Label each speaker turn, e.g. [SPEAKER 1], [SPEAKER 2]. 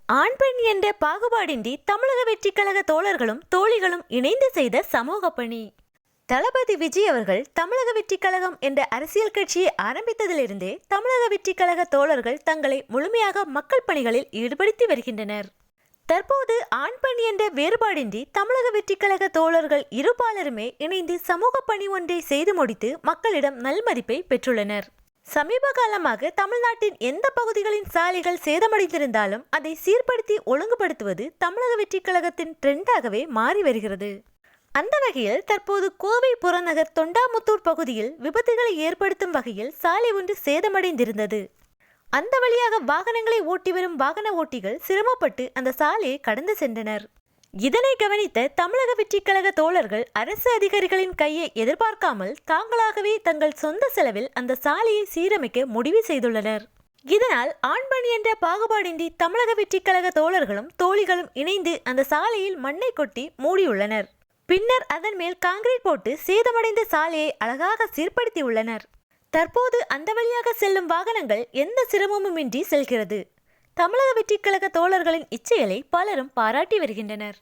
[SPEAKER 1] ஆண் பெண் என்ற பாகுபாடின்றி தமிழக வெற்றிக் கழக தோழர்களும் தோழிகளும் இணைந்து செய்த சமூக பணி. தளபதி விஜய் அவர்கள் தமிழக வெற்றிக் கழகம் என்ற அரசியல் கட்சியை ஆரம்பித்ததிலிருந்தே தமிழக வெற்றிக் கழக தோழர்கள் தங்களை முழுமையாக மக்கள் பணிகளில் ஈடுபடுத்தி வருகின்றனர். தற்போது ஆண் பெண் என்ற வேறுபாடின்றி தமிழக வெற்றிக் கழக தோழர்கள் இருபாலருமே இணைந்து சமூக பணி ஒன்றை செய்து முடித்து மக்களிடம் நல்மதிப்பை பெற்றுள்ளனர். சமீப காலமாக தமிழ்நாட்டின் எந்த பகுதிகளின் சாலைகள் சேதமடைந்திருந்தாலும் அதை சீர்படுத்தி ஒழுங்குபடுத்துவது தமிழக வெற்றிக் கழகத்தின் ட்ரெண்டாகவே மாறி வருகிறது. அந்த வகையில் தற்போது கோவை புறநகர் தொண்டாமுத்தூர் பகுதியில் விபத்துகளை ஏற்படுத்தும் வகையில் சாலை ஒன்று சேதமடைந்திருந்தது. அந்த வழியாக வாகனங்களை ஓட்டி வரும் வாகன ஓட்டிகள் சிரமப்பட்டு அந்த சாலையை கடந்து சென்றனர். இதனை கவனித்த தமிழக வெற்றிக் கழக தோழர்கள் அரசு அதிகாரிகளின் கையை எதிர்பார்க்காமல் தாங்களாகவே தங்கள் சொந்த செலவில் அந்த சாலையை சீரமைக்க முடிவு செய்துள்ளனர். இதனால் ஆண் பெண் என்ற பாகுபாடின்றி தமிழக வெற்றிக் கழக தோழர்களும் தோழிகளும் இணைந்து அந்த சாலையில் மண்ணை கொட்டி மூடியுள்ளனர். பின்னர் அதன் மேல் காங்கிரீட் போட்டு சேதமடைந்த சாலையை அழகாக சீர்படுத்தியுள்ளனர். தற்போது அந்த வழியாக செல்லும் வாகனங்கள் எந்த சிரமமுமின்றி செல்கிறது. தமிழக வெற்றிக் கழக தோழர்களின் இச்செயலை பலரும் பாராட்டி வருகின்றனர்.